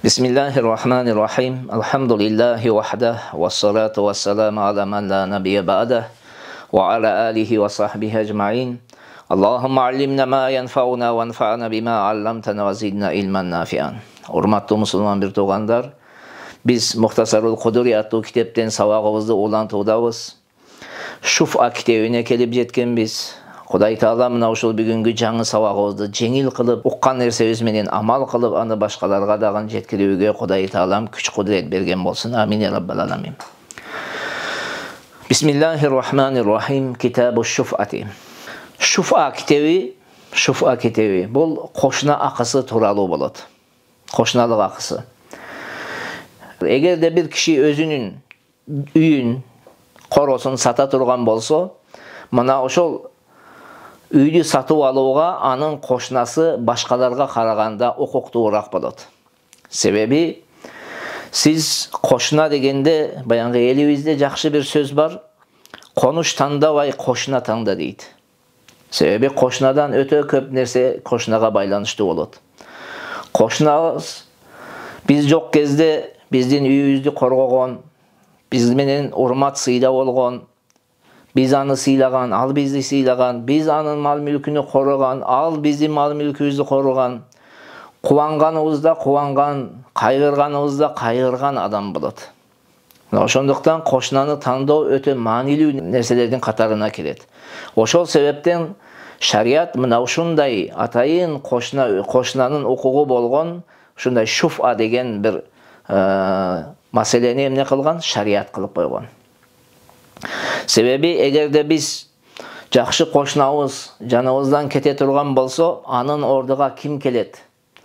Bismillahirrahmanirrahim. Elhamdülillahi vahdah ve salatu ve selamu ala men la nebiye ba'dah ve ala alihi ve sahbihi ecma'in. Allahümme allimna ma yenfa'una ve enfa'na bima allamtana ve zidna ilmen nafi'an. Hurmatlı Müslüman bir tuğandar, biz Muhtasarul Kuduri atlı kitapten savağımızda ulantudabız. Şuf'a kitabine kelip jetken biz. Құдай Таала мына ушул бүгүнкү жаңы сабагыбызды жеңил кылып, уккан нерсебиз менен амал кылып, аны башкаларга дагы жеткирүүгө Құдай Таалам күч кудурет берген болсун. Амин я раббал аламин. Bismillahirrahmanirrahim. Kitabu Şuf'ati. Şuf'a kitabi bul koşna akısı tuuralı bolot. Koşnalık akısı. Eğer de bir kişi özünün üyün korosun sata turgan bolsa, mına ошол үйдү сатып алууга анын кошнасы башкаларга караганда укуктуураак болот. Себеби сиз кошна дегенде баягы элибизде жакшы бир сөз бар. Конуш тандабай кошна таңда дейт. Себеби кошнадан өтө көп нерсе кошнага байланыштуу болот. Кошнабыз биз жок кезде биздин үйүбүздү коргогон, биз менен урмат сыйда болгон, biz anı sıylagan, al bizi sıylagan, biz anın mal mülkünü korugan, al bizim mal mülkümüzü korugan, kuvanganımızda kuvangan, kaygırganımızda kaygırgan adam bulut. Oşonduktan koşnanı tandoo öte manilүү nerselerden katarına kiret. Oşol sebepten şariat mına ушундай atayın koşnanın ukugu bolgon, şunday şuf'a degen bir maseleni emne kılgan, şariat kılıp koygon. Sebebi eğer de biz жақшы koşnabız janыбыздан kete turgan bolsa, anın orduga kim kelet?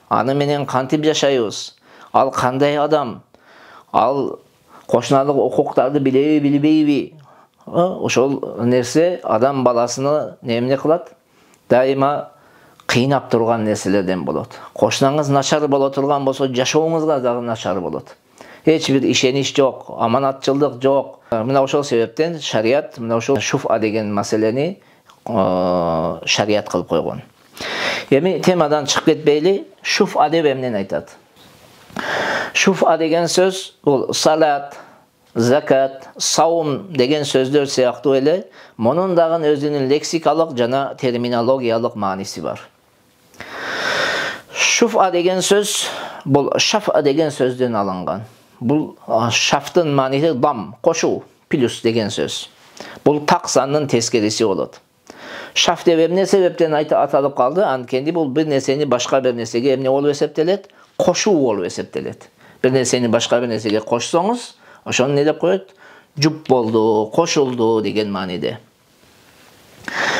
Anı menen kantip yaşayыбыз? Al kanday adam? Al koşnalık hukuktарды bilebi bilbeybi? Oşol nerse adam balasını nemne kılat? Daima kıynap turgan nerselerden bolot. Koşnаңыз начар боло турган bolsa, жашооңузга дагы начар болот. Hiçbir işeniş yok, amanatçılık yok. Mına ошол себептен şariat, mına ошол şuf'a degen maseleni şariat kılıp koygon. Эми temadan çıkıp ketpeyli, şuf'a deb emnen aytat. Şuf'a degen söz, bu salat, zakat, savum degen sözler siyaktуу ele, monun dagın özünün leksikalık jana terminologiyalık manisi var. Şuf'a degen söz, bu şaf'a degen sözden alıngan. Bu şaftın manisi dam, koşu, plus degen söz. Bu taksanın teskerisi olur. Şaft deb ne sebepten atalıp kaldı? Ankendi bu bir neseni başka bir nesege emne olup eseptelet, koşu olup eseptelet. Bir neseni başka bir nesege koşsanız, oşonu ne dep koyut? Jup boldu, koşuldu degen manide.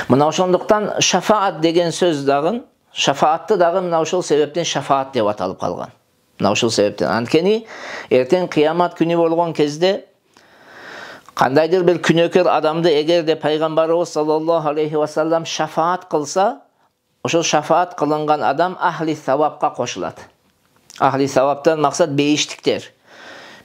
Mına oşonduktan şafaat degen söz dagın, şafaatты dagı mına oşol sebepten şafaat dep atalıp kalgan. Ошол себептен анткени эртең кыямат күнү болгон кезде кандайдыр бир күнөөкөр адамды эгерде пайгамбарыбыз саллаллаху алейхи ва саллам шафаат кылса, ошол шафаат кылынган адам ахли савапка кошулат. Ахли саваптан максат бейиштиктер.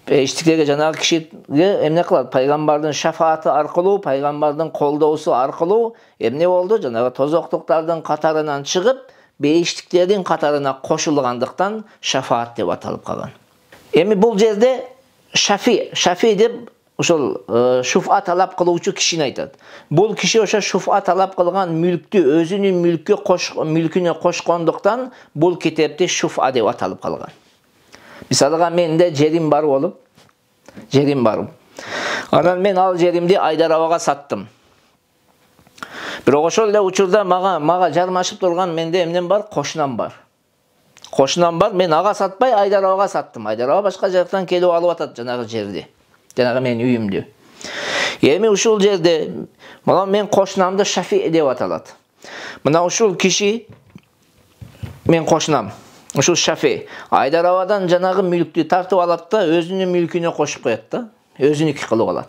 Бейиштиктерге жанагы кишиге эмне кылат? Пайгамбардын шафааты аркылуу, пайгамбардын колдоосу аркылуу эмне болду? Жанагы тозоктуктардын катарынан чыгып, beyiştiklerin katarına koşulgandыкtan şafaat dep atılıp kalgan. Emi bul jerde şafi dep ошол şuf'a talap kıluvçu kişini aytat. Bul kişi oşa şuf'a talap kılgan mülktü özünün mülküne koşkonduktan bul kitapte şuf'a dep atılıp kalgan. Misalıga mende jerim bar bolup, jerim barım. Anan men al jerimdi Aydarabaga sattım. Бирок ошол эле учурда мага жармашып турган менде эмнем бар? Кошнам бар. Кошнам бар, мен ага сатпай Айдарабага саттым. Айдараба башка жактан келип алып атат жанагы жерди. Жанагы менин үйүмдү. Эми ушул жерде мына мен кошнамды Шафи деп аталат. Мына ушул киши мен кошнам. Ушул Шафи Айдарабадан жанагы мүлктү тартып алат да өзүнүн мүлкүнө кошуп коет да. Өзүнүкү кылып алат.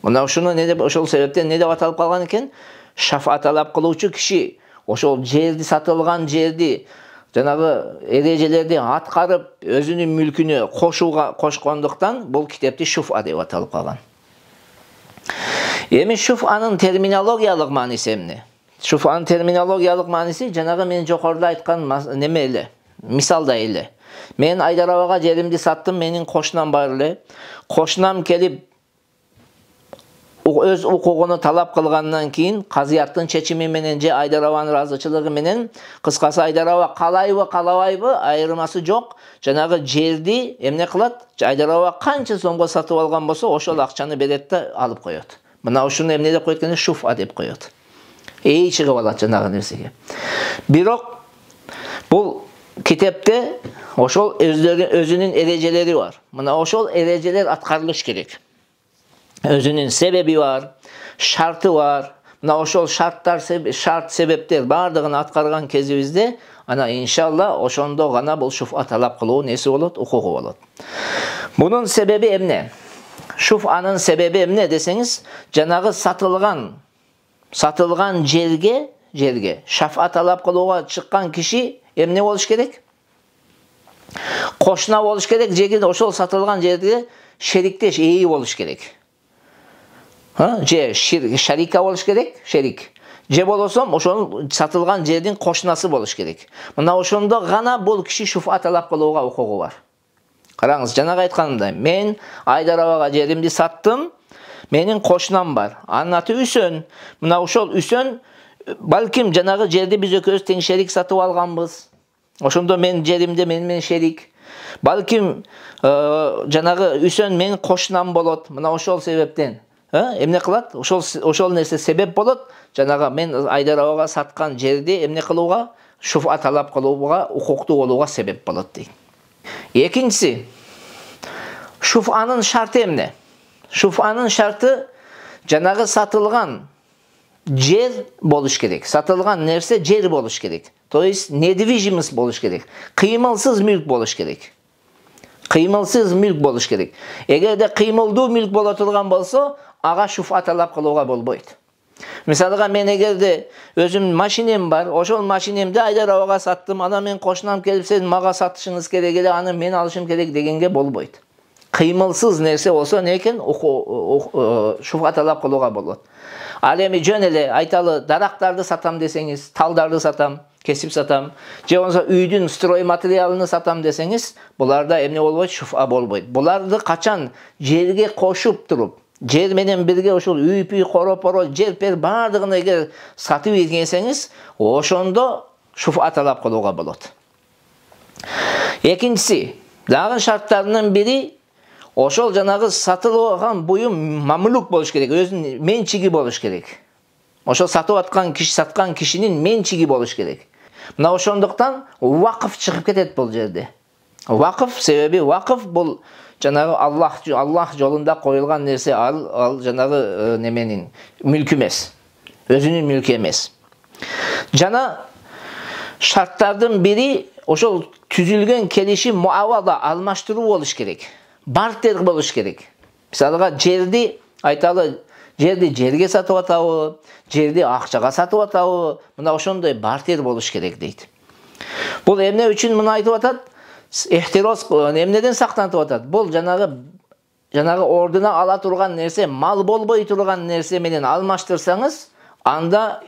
Мына ушуну не деп ошол себептен не деп аталып калган экен? Şafaat talap kıluvçu kişi oşol жерди satılgan жерди жанагы erejelerdi atkarıp özünün mülkünü koşkonduktan bul kitapti şuf'a dep atılıp kalgan. Emi şuf'anın terminologiyalık manisi emne? Şuf'anın terminologiyalık manisi janagı men jokorda aytkан neme ele? Мисалда эле. Мен Айдар абага жеримди саттым, менин кошунам бар эле. Кошунам келип өз укугуну талап кылгандан кийин казыяттын чечими менен же Айдар абанын ыраазычылыгы менен, кыскасы Айдар аба калайбы, калабайбы айырмасы жок, жанагы жерди эмне кылат? Айдар аба канча сомго сатып алган болсо, ошол акчаны берет да алып коет. Мына ушуну эмне деп коет экен? Шуфа деп коет. Чыгып алат жанагы нерсеге. Бирок бул китепте ошол өзүнүн эрежелери бар. Мына ошол эрежелер аткарылыш керек. Өзүнүн себеби бар, шарты бар. Мына ошол шарттар, шарт себептер бардыгын аткарган кезибизде, ана иншалла ошондо гана бул шуфа талап кылуу неси болот, укугу болот. Мунун себеби эмне? Шуфанын себеби эмне десеңиз, жанагы сатылган жерге шафа талап кылууга чыккан киши эмне болуш керек? Кошуна болуш керек, же ошол сатылган жерде шериктеш, ээи болуш керек. Же шарика болуш керек, шерик. Же болосом ошол сатылган жердин кошунасы болуш керек. Мына ошондо гана бул киши шуфа талап кылууга укугу бар. Караңыз, жанагы айтканымдай, мен Айдар абага жеримди саттым, менин кошунам бар. Анын аты Үсөн. Мына ошол Үсөн, балким жанагы жерди биз экөөбүз тең шерик сатып алганбыз. Ошондо мен жеримде менен шерик. Балким жанагы Үсөн менин кошунам болот. Мына ошол себептен эмне кылат? Ошол нерсе себеп болот. Жанагы мен Айдар абага саткан жерди эмне кылууга, шуфа талап кылууга, укуктуу болууга себеп болот дейт. Экинчиси, шуфанын шарты эмне? Шуфанын шарты жанагы сатылган жер болуш керек. Сатылган нерсе жер болуш керек. То есть недвижимость болуш керек. Кыймылсыз мүлк болуш керек. Кыймылсыз мүлк болуш керек. Эгерде кыймылдуу мүлк боло турган болсо, ага шуфа талап кылууга болбойт. Мисалга мен эгерде өзүм машинем бар, ошол машинемди Айдар абага саттым, анан мен кошунам келип сен мага сатышыңыз керек эле, аны мен алышым керек дегенге болбойт. Кыймылсыз нерсе болсо не экен? Шуфа талап кылууга болот. Ал эми жөн эле айталы дарактарды сатам десеңиз, талдарды сатам, кесип сатам, же болсо үйдүн строй материалын сатам десеңиз, буларда эмне болбойт? Шуфа болбойт. Буларды качан жерге кошуп туруп, жер менен бирге ошол үй-пүй, коропоро, жер-пер бардыгын эгер сатып ийгенсеңиз, ошондо шуфа талап кылууга болот. Экинчиси, дагы шарттарынын бири, ошол жанагы сатылган буюм мамлук болуш керек, өзүнүн менчиги болуш керек. Ошол сатып аткан киши, саткан кишинин менчиги болуш керек. Мына ошондуктан вакыф чыгып кетет бул жерде. Вакыф, себеби вакыф бул жанагы Аллах жолунда коюлган нерсе, ал жанагы неменин мүлкү эмес. Өзүнүн мүлкү эмес. Жана шарттардын бири ошол түзүлгөн келишим муавада, алмаштыруу болуш керек. Бартер болуш керек. Мисалга жерди айталы, жерди жерге сатып атабы, жерди акчага сатып атабы, мына ошондой бартер болуш керек дейт. Бул эмне үчүн муну айтып атат? Эхтирос эмнеден сактантып атат? Бул жанагы ордуна ала турган нерсе, мал болбой турган нерсе менен алмаштырсаңыз, анда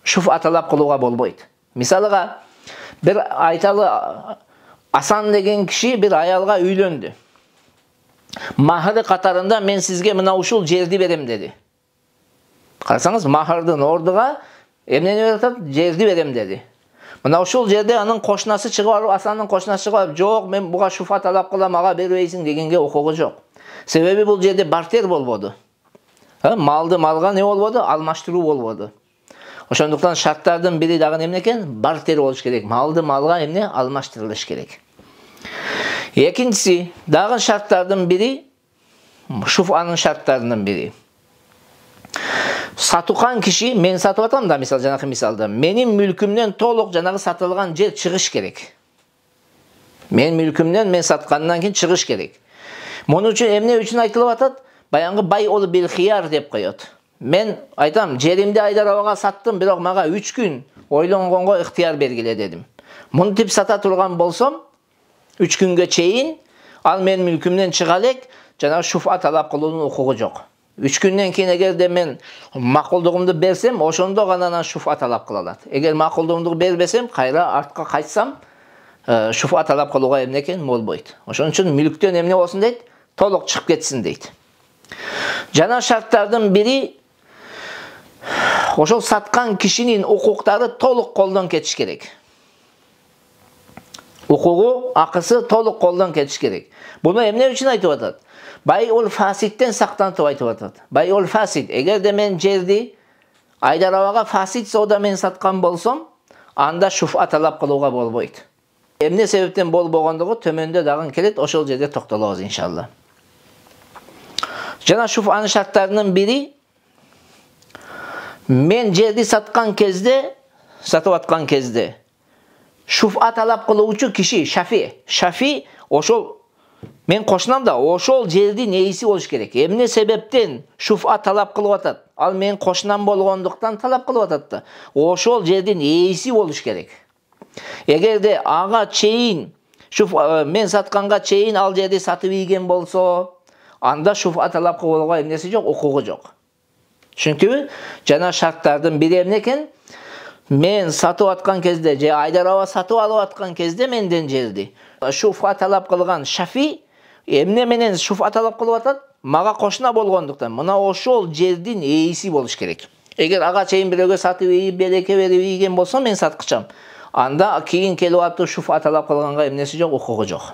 шуфа талап кылууга болбойт. Мисалга бир айталы Асан деген киши бир аялга үйлөндү. Махыры катарында мен сизге мына ушул жерди берем деди. Карасаңыз, махырдын ордуга эмнени берип атат? Жерди берем деди. Мына ушул жерде анын кошунасы чыгып алып, Асанын кошунасы чыгып алып, "Жок, мен буга шуфа талап кылам, ага бербейсиң" дегенге укугу жок. Себеби бул жерде бартер болбоду. Малды малга не болбоду? Алмаштыруу болбоду. Ошондуктан шарттардын бири дагы эмне экен? Бартер болуш керек. Малды малга эмне? Алмаштырылыш керек. Экинчиси, дагы шарттардын бири, шуфанын шарттарынын бири. Сатукан киши, мен сатып атам да, мисал, жанакы мисалда, менин мүлкүмдөн толук жанагы сатылган жер чыгыш керек. Мен мүлкүмдөн мен саткандан кийин чыгыш керек. Муну үчүн эмне үчүн айтылып атат? Баягы бай ол бил хияр деп коет. Мен айтам, жеримди Айдар абага саттым, бирок мага 3 күн ойлонгонго ыктыяр бергиле дедим. Мынтип сата турган болсом, 3 күнгө чейин ал мен мүлкүмдөн чыга элек, жана шуфа талап кылуунун укугу жок. 3 күндөн кийин эгерде мен макулдугумду берсем, ошондо гана анан шуфа талап кыла алат. Эгер макулдугумду бербесем, кайра артка кайтсам, шуфа талап кылууга эмне экен болбойт. Ошон үчүн мүлктөн эмне болсун дейт? Толук чыгып кетсин дейт. Жана шарттардын бири ошол саткан кишинин укуктары толук колдон кетиш керек. Укугу, акысы толук колдон кетиш керек. Буну эмне үчүн айтып атат? Бай ол фаситтен сактантып айтып атат. Бай ол фасит. Эгерде мен жерди Айдарабага фасит соода мен саткан болсом, анда шуфа талап кылууга болбойт. Эмне себептен болбогондугу төмөндө дагы келет, ошол жерде токтолобуз иншалла. Жана шуфанын шарттарынын бири, мен жерди саткан кезде, сатып аткан кезде, шуфа талап кылуучу киши, шафи, ошол мен кошунам да, ошол жердин ээси болуш керек. Эмне себептен шуфа талап кылып атат? Ал мен кошунам болгондуктан талап кылып атат да. Ошол жердин ээси болуш керек. Эгерде ага чейин, мен сатканга чейин ал жерди сатып ийген болсо, анда шуфа талап кылууга эмнеси жок, укугу жок. Түшүнүктүбү? Жана шарттардын бири эмне экен? Мен сатып аткан кезде, же Айдараба сатып алып аткан кезде менден жерди шуфа талап кылган шафи эмне менен шуфа талап кылып атат? Мага кошуна болгондуктан мына ошол жердин ээси болуш керек. Эгер ага чейин бирөөгө сатып ийип, береке берип ийген болсо мен саткычам. Анда кийин келип атып шуфа талап кылганга эмнеси жок, укугу жок.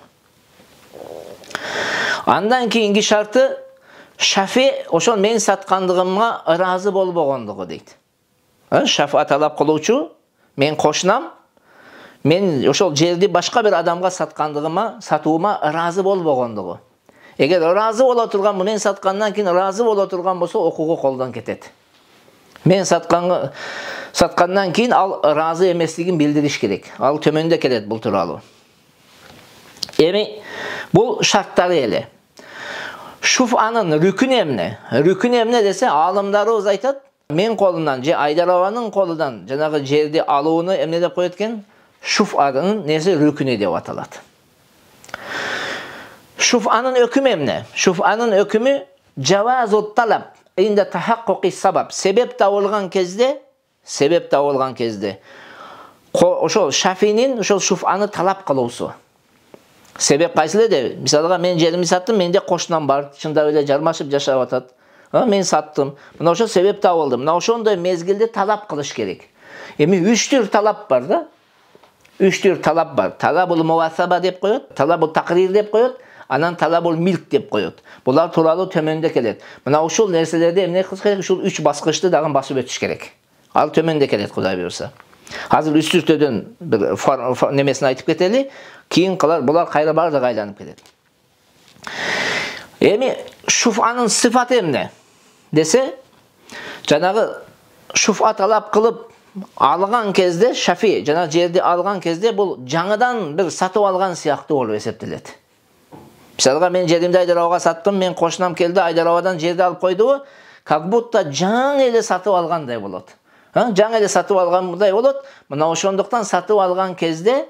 Андан кийинки шарты шафи ошол мен саткандыгыма ыраазы болбогондугу дейт. Шафа талап кылуучу мен кошунам, мен ошол жерди башка бир адамга саткандыгыма, сатуума ыраазы болбогондугу. Эгер ыраазы боло турган, мен саткандан кийин ыраазы боло турган болсо, укугу колдон кетет. Мен саткандан кийин ал ыраазы эместигин билдириш керек. Ал төмөндө келет бул тууралуу. Эми бул шарттары эле. Шуфанын рүкүнү эмне? Рүкүнү эмне десе, аалымдарыбыз айтат, мен колунан же Айдарабанын колунан жанагы жерди алууну эмне деп коет экен? Шуфанын неси рүкүнү деп аталат. Шуфанын өкүмү эмне? Шуфанын өкүмү жавазут талаб инда тахаккуки сабаб. Себеп табылган кезде, ошол шафинин ошол шуфаны талап кылуусу. Себеп кайсыл эле? Мисалга мен жеримди саттым, менде кошунам бар, чындап эле жармашып жашап атат. Мен саттым. Мына ошол себеп табылды. Мына ошондой мезгилде талап кылыш керек. Эми 3 түр талап бар да. 3 түр талап бар. Талабул мувасаба деп коет, талабул такрир деп коет, анан талабул милк деп коет. Булар тууралуу төмөндө келет. Мына ушул нерселерди эмне кылыш керек? Ушул 3 баскычты дагы басып өтүш керек. Ал төмөндө келет, Кудай буйрса. Азыр үст үстөдөн бир немесин айтып кетели, кийин булар кайра бардыгы айланып кетет. Эми шуфанын сыфаты эмне десе, жанагы шуфа талап кылып алган кезде, шафи жана жерди алган кезде бул жаңыдан бир сатып алган сыяктуу болуп эсептелет. Мисалга мен жеримди Айдарабага саттым, мен кошунам келди, Айдарабадан жерди алып койду, как будто жаңы эле сатып алгандай болот. Жаңы эле сатып алгандай болот. Мына ошондуктан сатып алган кезде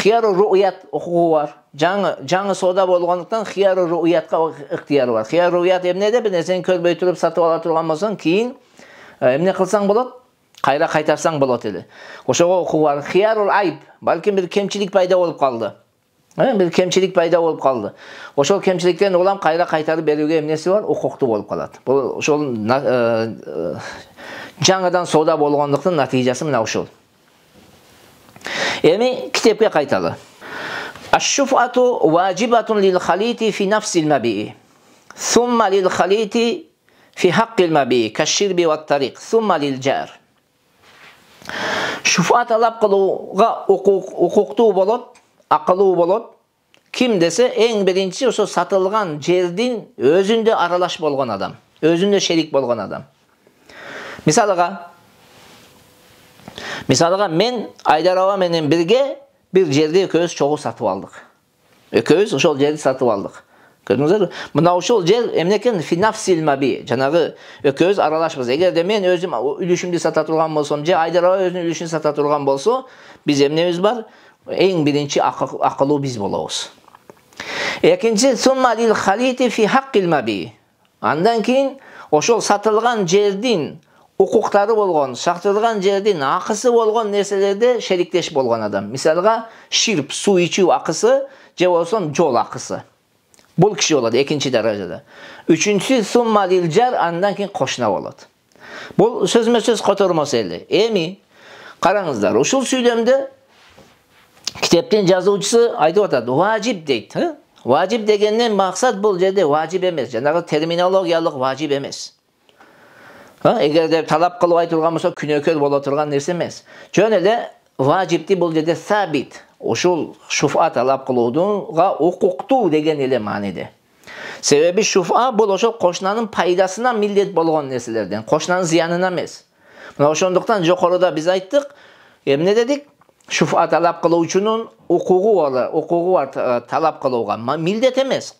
хияру руят укугу бар. Жаңы соода болгондуктан хияру руятка ыктыяры бар. Хияру руят эмнеде? Бир нерсени көрбөй туруп сатып ала турган болсоң, кийин эмне кылсаң болот? Кайра кайтарсаң болот эле. Ошого укугу бар. Хиярул айб, балким бир кемчилик пайда болуп калды. Бир кемчилик пайда болуп калды. Ошол кемчиликтен улам кайра кайтарып берүүгө эмнеси бар? Укуктуу болуп калат. Бул ошол жаңыдан соода болгондуктан натыйжасы мына ушул. Эми китепке кайталы. Аш-шуфату ваджибатун лил халити фи нафсил маби. Сумма лил халити фи хаққил маби, каш-ширби ват-тариқ, сумма лил жар. Шуфа талап кылууга укуктуу болот, акылуу болот. Ким десе, эң биринчи ошо сатылган жердин өзүндө аралаш болгон адам, өзүндө шерик болгон адам. Мисалга мен Айдараба менен бирге бир жерди экөөбүз чогуу сатып алдык. Экөөбүз ошол жерди сатып алдык. Көрдүңүзбү? Мына ошол жер эмне экен? Финафсил маби. Жанагы экөөбүз аралашпыз. Эгерде мен өзүм үлүшүмдү сата турган болсом, же Айдараба өзүнүн үлүшүн сата турган болсо, биз эмнебиз бар? Эң биринчи акылуу биз болобуз. Экинчи, сумма лил халити фи хаққил маби. Андан кийин ошол сатылган жердин укуктары болгон, шактырган жердин акысы болгон нерселерде шериктеш болгон адам. Мисалга, ширп, суу ичүү акысы же болсо жол акысы. Бул киши болот экинчи даражада. Үчүнчүсү сумма лил жар, андан кийин кошуна болот. Бул сөзмө-сөз котормосо эле. Эми караңыздар, ушул сүйлөмдө китептин жазуучусу айтып атат, важип дейт. Важип дегенден максат бул жерде важип эмес, жанагы терминологиялык важип эмес. Эгерде талап кылып айтылган болсо күнөөкөр боло турган нерсе эмес. Жөн эле важипти бул жерде сабит. Ушул шуфа талап кылууга укуктуу деген эле мааниде. Себеби шуфа бул ошол кошунанын пайдасына милдет болгон нерселерден, кошунанын зыянына эмес. Мына ошондуктан жокоруда биз айттык, эмне дедик? Шуфа талап кылуучунун укугу бар талап кылууга, милдет эмес.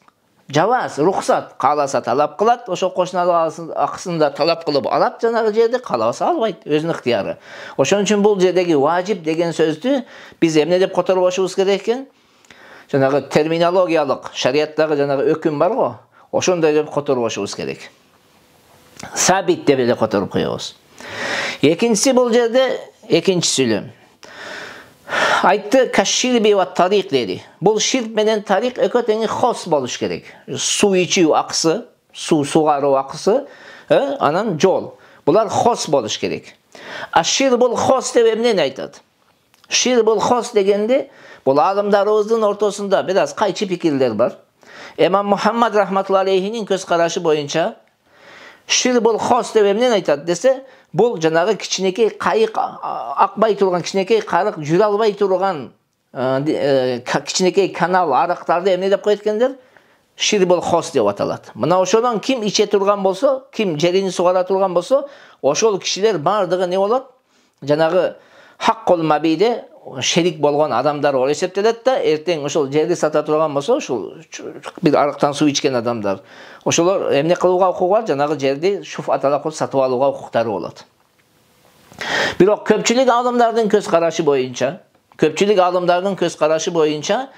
Жабас, рухсат, кааласа талап кылат, ошол кошунанын акысында талап кылып алат жанагы жерде, каалабаса албайт, өзүнүн ыктыяры. Ошон үчүн бул жердеги важип деген сөздү биз эмне деп которбошубуз керек экен? Жанагы терминологиялык, шариаттагы жанагы өкүм бар го, ошондой деп которбошубуз керек. Сабит деп эле которуп коебуз. Экинчиси бул жерде экинчи сүйлөм. Айтты каширби ва тарик деди. Бул ширк менен тарик экөө теңи хос болуш керек. Суу ичүү акысы, суу сугаруу акысы, анан жол. Булар хос болуш керек. А шир бул хос деп эмнени айтат? Шир бул хос дегенде, бул алымдарыбыздын ортосунда бир аз кайчы пикирлер бар. Имам Мухаммад рахматуллахи алейхинин көз карашы боюнча шир бул хос деп эмнени айтат десе, бул жанагы кичинекей кайык акпай турган, кичинекей карык жүрө албай турган кичинекей канал арыктарды эмне деп коет экендер? Шир бул хос деп аталат. Мына ошодон ким иче турган болсо, ким жерин сугара турган болсо, ошол кишилер бардыгы не болот? Жанагы хаккул мабиде шерик болгон адамдар болуп эсептелет да, эртең ошол жерди сата турган болсо, ошол бир арыктан суу ичкен адамдар, ошолор эмне кылууга укугу бар? Жанагы жерди шуфа талап кылып сатып алууга укуктары болот. Бирок көпчүлүк алымдардын көз карашы боюнча,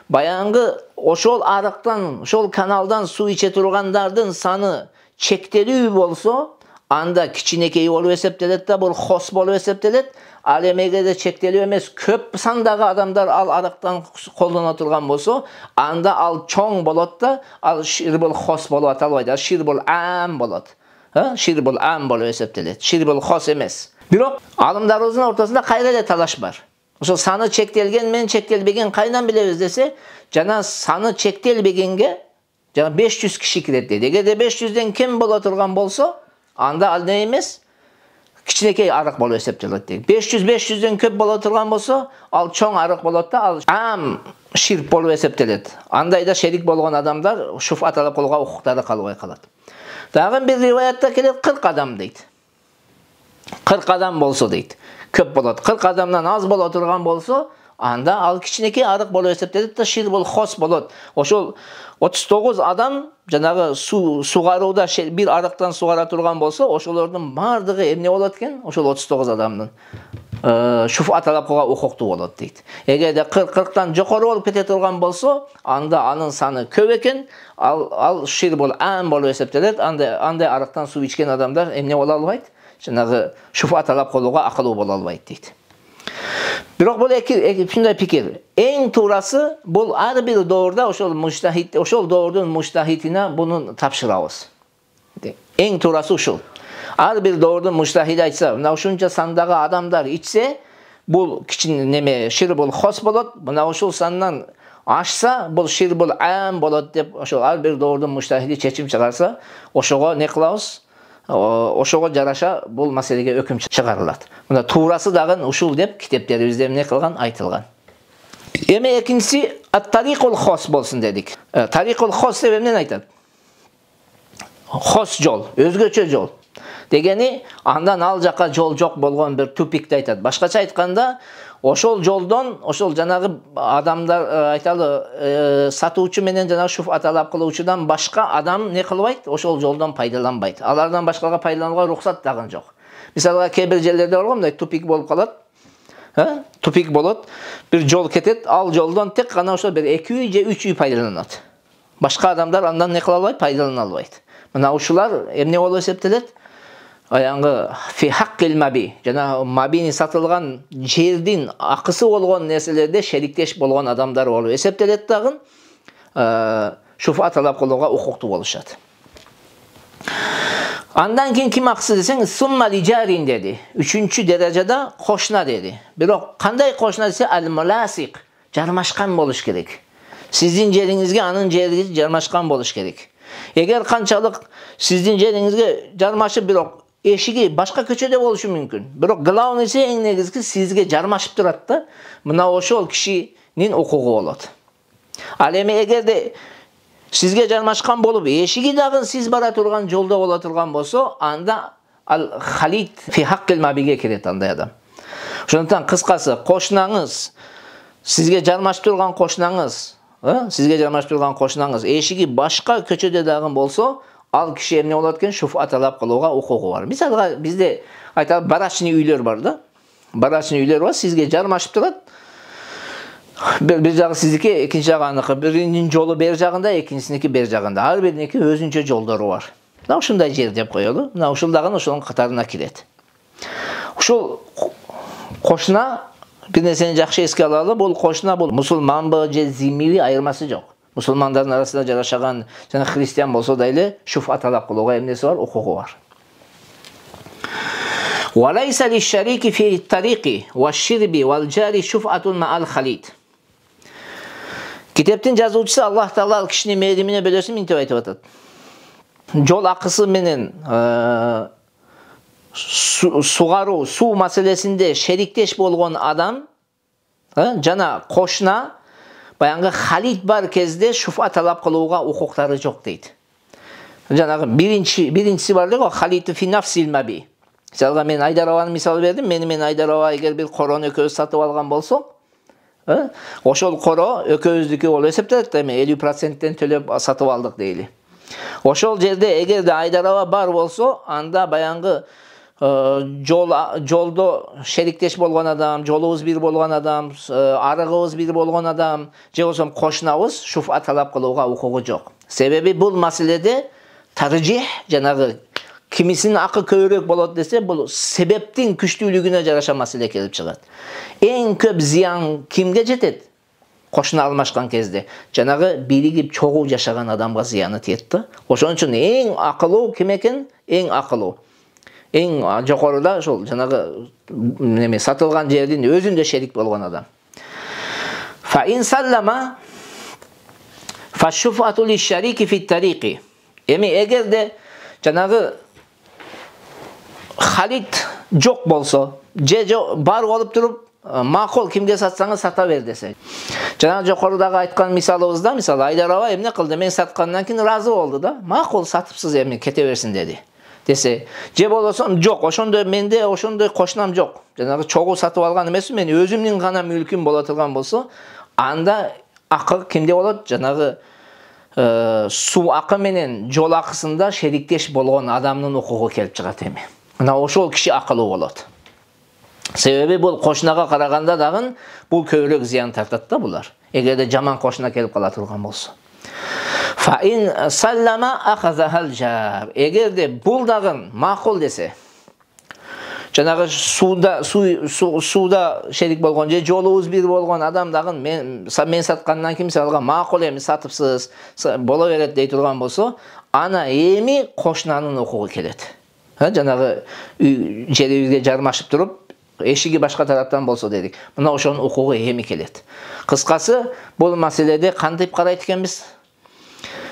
баянгы ошол арыктан, ошол каналдан суу иче тургандардын саны чектелүү болсо, анда кичинекей болуп эсептелет да, бул хос болуп эсептелет. Ал эмегеде чектелүү эмес, көп сандагы адамдар ал арыктан колдоно турган болсо, анда ал чоң болот да, ал шир бул хос болуп аталбайт, ал шир бул ам болот. Шир бул ам болуп эсептелет. Шир бул хос эмес. Бирок алымдарыбыздын ортосунда кайра эле талаш бар. Ошол саны чектелген менен чектелбеген кайдан билебиз десе, жана саны чектелбегенге жана 500 киши кирет дейт. Эгерде 500ден кем боло турган болсо, анда ал не эмес? Кичинекей арык болуп эсептелет дейт. 500ден көп боло турган болсо, ал чоң арык болот да, ал ам ширк болуп эсептелет. Андайда шерик болгон адамдар шуфа талап кылууга укуктары калбай калат. Дагы бир риваятта келет 40 адам дейт. 40 адам болсо дейт. Көп болот. 40 адамдан аз боло турган болсо, анда ал кичинекей арык болуп эсептелет да, шир бул хос болот. Ошол 39 адам жанагы сугарууда бир арыктан сугара турган болсо, ошолордун бардыгы эмне болот экен? Ошол 39 адамдын шуфа талап кылууга укуктуу болот дейт. Эгерде 40тан жокору болуп кете турган болсо, анда анын саны көп экен, ал шир бул ам болуп эсептелет. Андай арыктан суу ичкен адамдар эмне боло албайт? Жанагы шуфа талап кылууга акылуу боло албайт дейт. Бирок бул ушундай пикир. Эң туурасы бул ар бир доорда ошол доордун муштахитине буну тапшырабыз. Эң туурасы ушул. Ар бир доордун муштахиди айтса, мына ушунча сандагы адамдар ичсе, бул кичине неме шир бул хос болот. Мына ушул сандан ашса, бул шир бул ам болот деп ошол ар бир доордун муштахиди чечим чыгарса, ошого не кылабыз? Ошого жараша бул маселеге өкүм чыгарылат. Мына туурасы дагы ушул деп китептерибизде эмне кылган, айтылган. Эми экинчиси ат-тарикул хос болсун дедик. Тарикул хос деп эмнени айтат? Хос жол, өзгөчө жол. Дегени андан ал жака жол жок болгон бир тупикти айтат. Башкача айтканда, ошол жолдон, ошол жанагы адамдар айталы сатуучу менен жанагы шуфа талап кылуучудан башка адам не кылбайт? Ошол жолдон пайдаланбайт. Алардан башкага пайдаланууга рухсат дагы жок. Мисалга кээ бир жерлерде бар го, мындай тупик болуп калат. Тупик болот, бир жол кетет, ал жолдон тек гана ошол бир 2 үй же 3 үй пайдаланат. Башка адамдар андан не кыла албайт? Пайдалана албайт. Мына ушулар эмне болуп эсептелет? аянғы фи хаққил маби, жана мабини сатылған жердин акысы болгон нерселерде шериктеш болгон адамдар болуп эсептелет дагы шуфа талап кылууга укуктуу болушат. Andan keyin kim aksı deseniz summa licarin dedi. Üçüncü derecede koşna dedi. Bирок kanday koşna dese al-mulasik. Jarmaşkan boluş gerek. Sizin jerinizge anın jeri jarmaşkan boluş gerek. Eğer kançalık sizin jerinizge jarmaşıp bирок eşigi başka köçede boluşu mümkün. Bирок главныйсы эң негизги sizge jarmaşıp turat da mına ошол kişinin okuğu bolot. Al эми эгерде sizge jarmaşkan bolup eşigi dagы siz bara turgan jolda bola turgan bolsa anda al halit fi haqqil mabige kiret андай адам. Ошондуктан кыскасы кошунаңыз sizge jarmaşıp turgan koşunаңыз, sizge jarmaşıp turgan koşunаңыз eşigi başka köçöde dagы bolsa al kişi emne bolat экен шуфа талап кылууга укугу бар. Мисалга бизде айталы барачный үйлөр бар да. Барачный үйлөр бар, sizge jarmaşıp турат. Bir жагы sizdiki, экинчи жагы аныкы. Биринин жолу бер жагында, экинчисиники бер жагында. Ар бириники өзүнчө жолдору бар. Мына ушундай жер деп коелу. Мына ушул дагы ошонун катарына кирет. Ушул кошуна bir нерсени жакшы эске алалы, бул кошуна бул мусулманбы же зиммиби айырмасы жок. Мусулмандардын арасында жашаган жана христиан болсо да эле шуфа талап кылууга эмнеси бар, укугу бар. وَلَيْسَ لِلشَّرِيكِ فِي الطَّرِيقِ وَالشِّرْبِ وَالْجَارِ شُفْعَةٌ مَعَ الْخَلِيطِ. Kiteptin жазуучусу Аллах Таала ал кишинин мээримине бөлөсүн минтип айтып атат. Жол акысы менен сугаруу, суу маселесинде шериктеш болгон адам жана кошуна баягы халит бар кезде шуфа талап кылууга укуктары жок дейт. Жанагы биринчиси бар дейт, халиту фи нафсил маби. Мисалга мен Айдарованы мисал бердим. Мен Айдарова эгер бир корону экөөбүз сатып алган болсок, ошол коро экөөбүздүкү болуп эсептелет да, 50%тен төлөп сатып алдык дейли. Ошол жерде эгерде Айдарова бар болсо, анда баягы жолдо шериктеш болгон адам, жолубуз бир болгон адам, арыгыбыз бир болгон адам, же болсо кошунабыз шуфа талап кылууга укугу жок. Себеби бул маселеде таржих, жанагы кимисинин акы көбүрөөк болот десе, бул себептин күчтүүлүгүнө жараша маселе келип чыгат. Эң көп зыян кимге жетет? Кошуна алмашкан кезде жанагы биригип чогуу жашаган адамга зыяны тиет да. Ошон үчүн эң акылуу ким экен? Эң акылуу. Эң жокоруда ошол жанагы неме сатылган жердин өзүндө шерик болгон адам. Фа ин саллама фа шуфату лиш-шарики фит-тариqi. Эми эгерде жанагы халит жок болсо, же бар болуп туруп, макул кимге сатсаңыз сата бер десе. Жана жокорудагы айткан мисалыбызда, мисалы Айдарова эмне кылды? Мен саткандан кийин разы болду да. Макул сатыпсыз эми кете берсин деди. Десе, же болсо жок, ошондой менде ошондой кошунам жок. Жанагы чогуу сатып алган эмесмин, мен өзүмдүн гана мүлкүм боло турган болсо, анда акы кимде болот? Жанагы суу акы менен жол акысында шериктеш болгон адамдын укугу келип чыгат эми. Мына ошол киши акылуу болот. Себеби бул кошунага караганда дагы бул көбүрөөк зыян тартат да булар. Эгерде жаман кошуна келип кала турган болсо. Fa in sallama akhazahal jar. Эгерде бул дагы макул десе, жанагы суда шерик болгон же жолубуз бир болгон адам дагы мен саткандан кийин мисалга макул эми сатыпсыз боло берет дей турган болсо, ана эми кошунанын укугу келет. Жанагы жерибизге жармашып туруп, эшиги башка тараптан болсо дедик. Мына ошонун укугу эми келет. Кыскасы, бул маселеде кантип карайт экенбиз?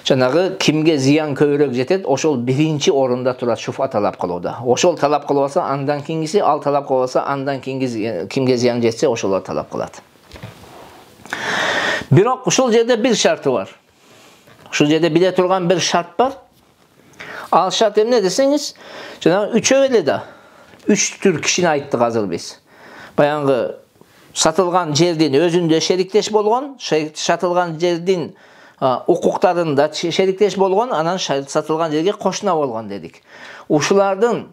Жанагы кимге зыян көбүрөөк жетет, ошол биринчи орунда турат шуфа талап кылууда. Ошол талап кылбаса, андан кийинкиси, ал талап кылбаса, андан кийинки кимге зыян жетсе, ошолор талап кылат. Бирок ушул жерде бир шарты бар. Ушул жерде биле турган бир шарт бар. Ал шарт эмне десеңиз, жанагы үчөө эле да. 3 түр кишини айттык азыр биз. Баягы сатылган жердин өзүндө шериктеш болгон, сатылган жердин укуктарында шериктеш болгон, анан сатылган жерге кошуна болгон дедик. Ушулардын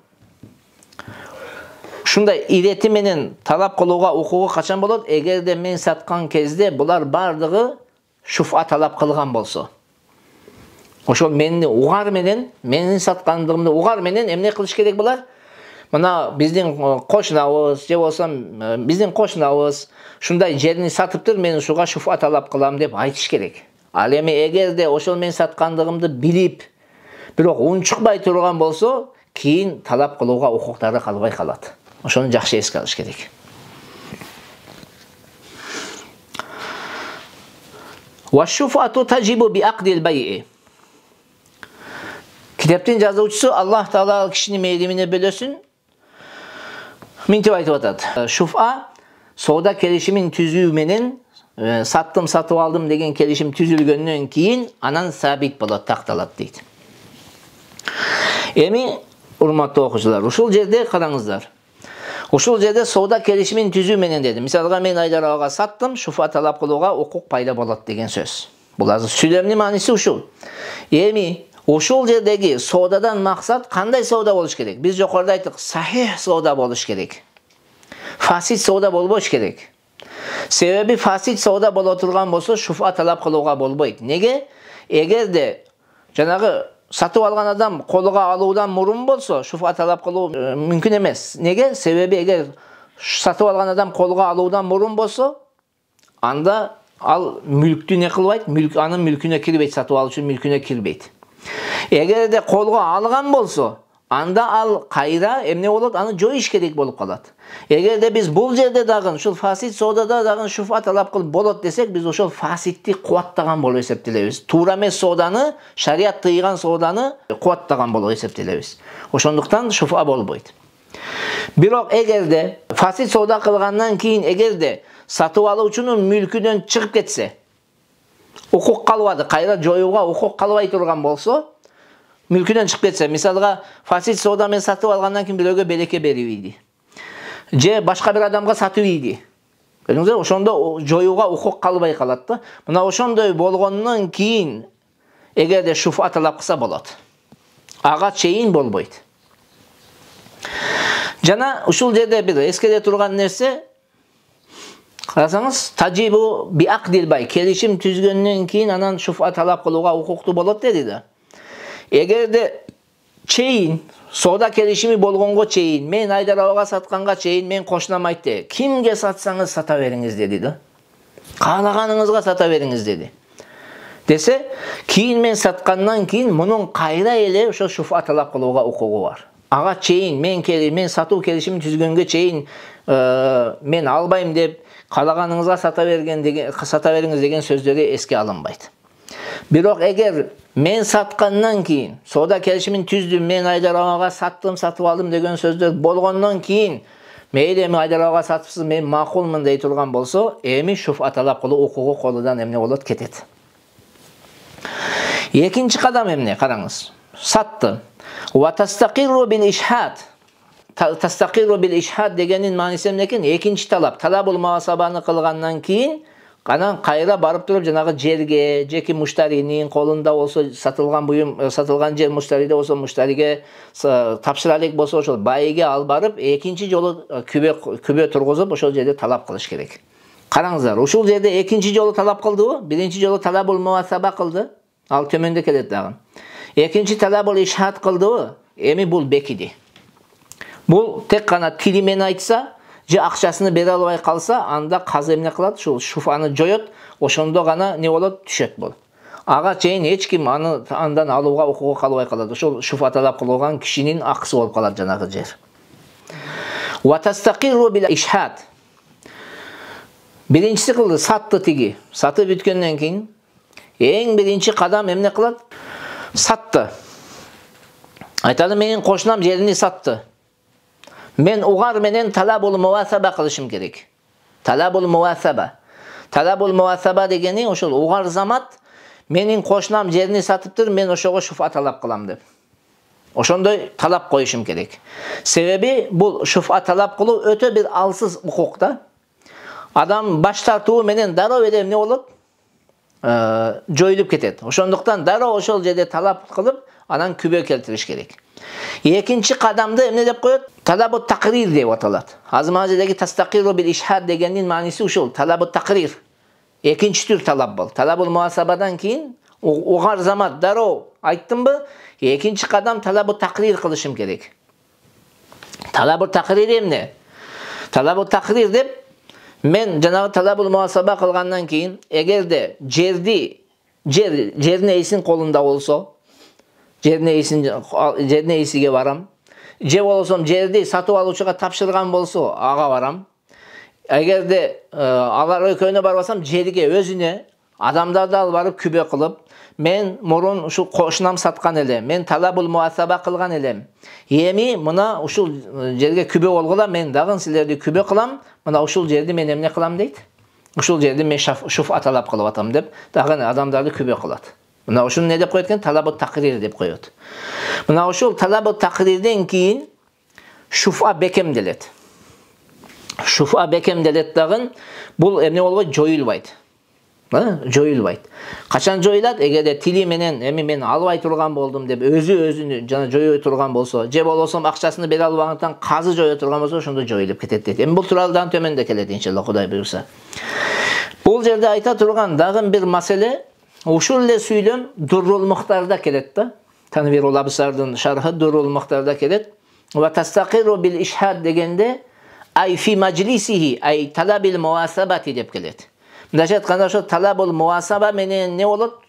ушундай ирети менен талап кылууга укугу качан болот? Эгерде мен саткан кезде булар бардыгы шуфа талап кылган болсо. Ошол мени угар менен, менин саткандыгымды угар менен эмне кылыш керек булар? Мына биздин кошунабыз, же болсо биздин кошунабыз шундай жерини сатыптыр, мен ушуга шуфа талап кылам деп айтыш керек. Ал эми эгерде ошол мен саткандыгымды билип, бирок унчукпай турган болсо, кийин талап кылууга укуктары калбай калат. Ошону жакшы эске алыш керек. Ва шуфату таджибу би акдил байи. Китептин жазуучусу Аллах Таала кишинин мейримине бөлөсүн. Мынтип айтып атат. Шуфа соода келишимин түзүү менен саттым, сатып алдым деген келишим түзүлгөндөн кийин анан сабит болот, такталат дейт. Эми урматтуу окуучулар, ушул жерде караңыздар. Ушул жерде соода келишимин түзүү менен деди. Мисалга мен Айдар ага саттым, шуфа талап кылууга укук пайда болот деген сөз. Бул азыр сүйлөмдүн мааниси ушул. Эми ушул жердеги соодадан максат кандай соода болуш керек? Биз жокоруда айттык, сахих соода болуш керек. Фасид соода болбош керек. Себеби фасид соода боло турган болсо шуфа талап кылууга болбойт. Неге? Эгерде жанагы сатып алган адам колуга алуудан мурун болсо, шуфа талап кылуу мүмкүн эмес. Неге? Себеби эгер сатып алган адам колуга алуудан мурун болсо, анда ал мүлктү не кылбайт? Анын мүлкүнө кирбейт, сатып алуучунун мүлкүнө кирбейт. Эгерде колуга алган болсо, анда ал кайра эмне болот? Аны жоюш керек болуп калат. Эгерде биз бул жерде дагы ушул фасид соодада дагы шуфа талап кылып болот десек, биз ошол фасидти кубаттаган болуп эсептелебиз. Туура эмес сооданы, шарият тыйган сооданы кубаттаган болуп эсептелебиз. Ошондуктан шуфа болбойт. Бирок эгерде фасид соода кылгандан кийин эгерде сатып алуучунун мүлкүнөн чыгып кетсе, укук калбады, кайра жоюуга укук калбай турган болсо, мүлкүнөн чыгып кетсе, мисалга фасид соода менен сатып алгандан кийин бирөөгө белекке берип ийди. Же башка бир адамга сатып ийди. Көрдүңүзбү? Ошондо жоюуга укук калбай калат да. Мына ошондой болгондон кийин эгерде шуфа талап кылса болот. Ага чейин болбойт. Жана ушул жерде бир эскере турган нерсе, карасаңыз, таджибу би акдил бай, келишим түзгөндөн кийин анан шуфа талап кылууга укуктуу болот деди да. Эгерде чейин соода келишими болгонго чейин, мен Айдар ага сатканга чейин мен кошунам айтты. Кимге сатсаңыз сата бериңиз деди да. Каалаганыңызга сата бериңиз деди. Десе, кийин мен саткандан кийин мунун кайра эле ошо шуфа талап кылууга укугу бар. Ага чейин мен сатуу келишимин түзгөнгө чейин мен албайм деп каалаганыңызга сата бериңиз деген сөздөрү эске алынбайт. Бирок эгер мен саткандан кийин, соода келишимин түздүм, мен Айдар ага саттым, сатып алдым деген сөздөр болгондон кийин, мейли эми Айдар ага сатыпсыз, мен макулмун дей турган болсо, эми шуфа талап кылуу укугу колудан эмне болот? Кетет. Экинчи кадам эмне? Караңыз. Сатты. Ва тастакирру бил ишхад. Тастакирру бил ишхад дегенин мааниси эмне экен? Экинчи талап. Талабул муасабаны кылгандан кийин анан кайра барып туруп жанагы жерге, жеки муштаринин колунда болсо сатылган буюм, сатылган жер муштариде болсо муштариге тапшыра элек болсо ошол байыге алып барып, экинчи жолу күбө тургузуп ошол жерде талап кылыш керек. Караңыздар, ушул жерде экинчи жолу талап кылдыбы? Биринчи жолу талабул муасаба кылды. Ал төмөндө келет дагы. Экинчи талабул ишхад кылдыбы? Эми бул бекиди. Бул тек гана тили менен айтса, же акчасыны бере албай калса, анда казы эмне кылат? Ушул шуфаны жоёт, ошондо гана не болот? Түшөт бул. Ага чейин эч ким андан алууга укугу калбай калат. Ошол шуфа талап кылган кишинин акысы болуп калат жанагы жер. Ва тастакирру бил ишхад. Биринчиси кылды, сатты тиги. Сатып бүткөндөн кийин эң биринчи кадам эмне кылат? Сатты. Айтады, менин кошунам жерини сатты. Мен угар менен талабул муасаба кылышым керек. Талабул муасаба. Талабул муасаба дегени ошол угар замат, менин кошунам жерини сатыптыр, мен ошого шуфа талап кылам деп. Ошондой талап коюшум керек. Себеби бул шуфа талап кылуу өтө бир алсыз укук да. Адам баш тартуу менен дароо эле эмне болот? Жоюлуп кетет. Ошондуктан дароо ошол жерде талап кылып, анан күбө келтириш керек. Экинчи кадамды эмне деп коет? Талабу такрир деп аталат. Азмазидеги тастакиру бил ишхад дегенин мааниси ушул. Талабу такрир. Экинчи түр талап бол. Талабул муасабадан кийин Угар замат дароо айттымбы? Экинчи кадам талабу такрир кылышым керек. Талабу такрир эмне? Талабу такрир деп мен жанагы талабул муасаба кылгандан кийин эгерде жердин ээсинин колунда болсо, жердин ээсиге барам. Же болсом жерди сатып алуучуга тапшырган болсо, ага барам. Эгерде алар экөөнө барбасам, жерге өзүнө адамдарды алып барып күбө кылып, мен мурун ушул кошунам саткан элем, мен талабул муасаба кылган элем. Эми мына ушул жерге күбө болгула, мен дагы силерди күбө кылам, мына ушул жерди мен эмне кылам дейт. Ушул жерди мен шуфа талап кылып атам деп, дагы адамдарды күбө кылат. Мына ушуну не деп коет экен? Талабу такрир деп коет. Мына ушул талабу такрирден кийин шуфа бекемделет. Шуфа бекемделет дагы бул эмне болбойт? Жоюлбайт. Жоюлбайт. Качан жоюлат? Эгерде тили менен эми мен албай турган болдум деп өзүнү жана жойой турган болсо, же болбосо акчасын бере албагандыктан казы жое турган болсо, ошондо жоюлуп кетет дейт. Эми бул тууралуу дагы төмөндө келет иншалла, Кудай буйрса. Бул жерде айта турган дагы бир маселе, ушул эле сүйлөм Дуррул Мухтарда келет да. Танвирул Абсардын шархы Дуррул Мухтарда келет. Ва тастақиру бил ишхад дегенде ай фи маджлисихи ай талабил муасабати деп келет. Мындайча айтканда ошо талабул муасаба менен не болот?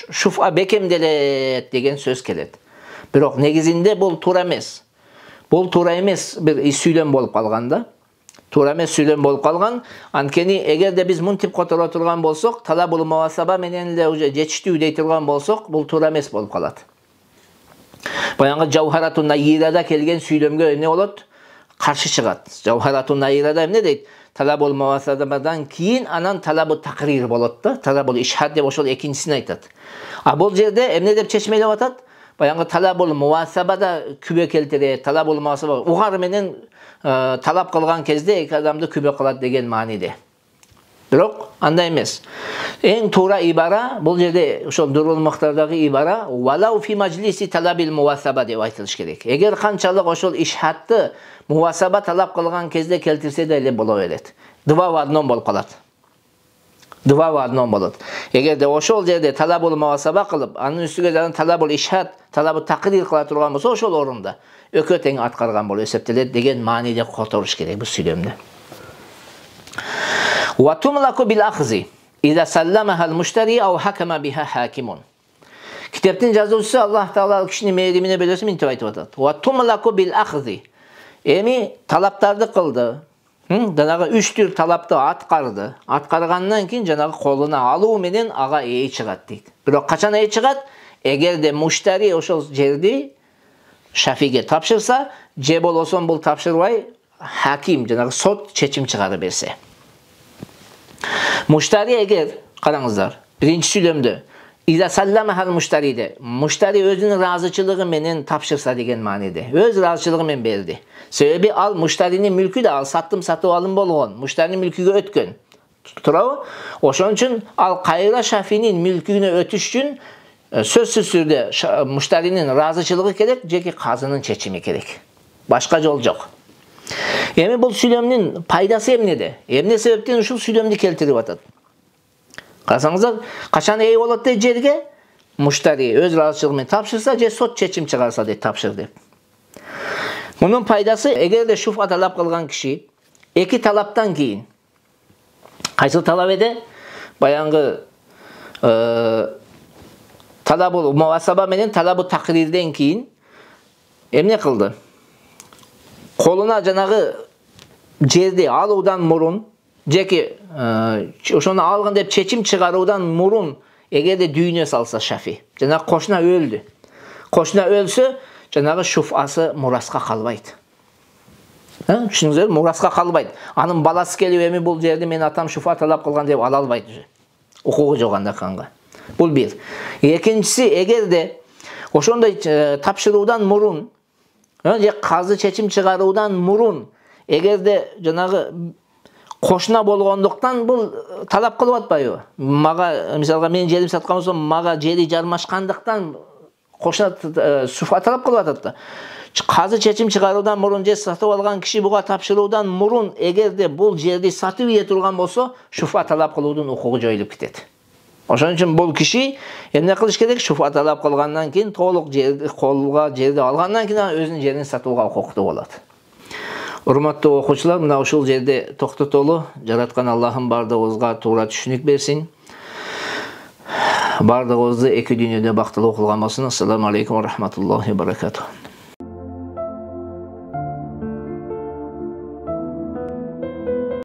Шуфа бекемделет деген сөз келет. Бирок негизинде бул туура эмес. Бул туура эмес бир сүйлөм болуп калган да. Туура эмес сүйлөм болуп калган. Анткени эгерде биз мынтип которо турган болсок, талабул муасаба менен эле уже жетиштүү дей турган болсок, бул туура эмес болуп калат. Баянгы Жавхаратун Наирада келген сүйлөмгө эмне болот? Каршы чыгат. Жавхаратун Наирада эмне дейт? Талабул муасабадан кийин анан талабу такрир болот да. Талабул ишхад деп ошол экинчисин айтат. А бул жерде эмне деп чечмелеп атат? Баянгы талабул муасабада күбө келтирет. Талабул муасаба угар менен талап кылган кезде эки адамды күбө кылат деген мааниде. Бирок андай эмес. Эң туура ибара бул жерде ошол Дуррул Мухтардагы ибара валау фи маджлиси талабил муасаба деп айтылыш керек. Эгер канчалык ошол ишхатты муасаба талап кылган кезде келтирсе деле боло берет. Два в одном болуп калат. Два в одном болот. Эгерде ошол жерде талабул муасаба кылып, анын үстүгө жана талабул ишхат, талабу такрир кыла турган болсо, ошол орунда экөө тең аткарган болуп эсептелет деген мааниде которуш керек бул сүйлөмдө. Ва тумлаку бил ахзи иза салламаха ал-муштари ау хакама биха хакимун. Китептин жазуучусу Аллах Таала кишинин мээримине бөлөсү мынтип айтып атат. Ва тумлаку бил ахзи. Эми талаптарды кылды. Жанагы 3 түр талапты аткарды. Аткаргандан кийин жанагы колуна алуу менен ага ээ чыгат дейт. Бирок качан ээ чыгат? Эгерде муштари ошол жерди шафиге тапшырса, же болосо бул тапшырбай хаким жанагы сот чечим чыгарып берсе. Муштари эгер караңыздар, биринчи сүйлөмдө иза салламахал муштариде, муштари өзүнүн ыраазычылыгы менен тапшырса деген мааниде. Өз ыраазычылыгы менен берди. Себеби ал муштаринин мүлкү да, ал сатып алым болгон, муштаринин мүлкүгө өткөн. Туурабы? Ошон үчүн ал кайра шафинин мүлкүнө өтүш үчүн сөзсүз түрдө муштаринин ыраазычылыгы керек, жеки казынын чечими керек. Башка жол жок. Эми бул сүйлөмдүн пайдасы эмнеде? Эмне себептен ушул сүйлөмдү келтирип атат? Карасаңыздар, качан ээ болот дейт жерге? Муштари өз ыраазычылыгы менен тапшырса, же сот чечим чыгарса дейт тапшыр деп. Мунун пайдасы, эгерде шуфа талап кылган киши эки талаптан кийин, кайсы талап эде? Баянгы талабул муасаба менен талабу такрирден кийин эмне кылды? Колуна жанагы жерди алуудан мурун, жеки ошону алгын деп чечим чыгаруудан мурун эгерде дүйнө салса шафи, жанагы кошуна өлдү. Кошуна өлсө, жанагы шуфасы мураска калбайт. Түшүнүңүздөр, мураска калбайт. Анын баласы келип эми бул жерди мен атам шуфа талап кылган деп ала албайт уже. Укугу жок анда канга. Бул бир. Экинчиси, эгерде ошондой тапшыруудан мурун, же казы чечим чыгаруудан мурун, эгерде жанагы кошуна болгондуктан бул талап кылып атпайбы? Мага, мисалга мен жерим саткан болсом, мага жери жармашкандыктан кошуна шуфа талап кылып атат да. Казы чечим чыгаруудан мурун же сатып алган киши буга тапшыруудан мурун эгерде бул жерди сатып ийе турган болсо, шуфа талап кылуудун укугу жоюлуп кетет. Ошон үчүн бул киши эмне кылыш керек? Шуфа талап кылгандан кийин, толук жерди колго жерди алгандан кийин өзүнүн жерин сатууга укуктуу болот. Урматтуу окуучулар, мына ушул жерде токтотолу. Жараткан Аллахым бардыгыбызга туура түшүнүк берсин. Бардыгыбызды эки дүйнөдө бактылуу кылган болсун. Ассаламу алейкум ва рахматуллахи ва баракатух.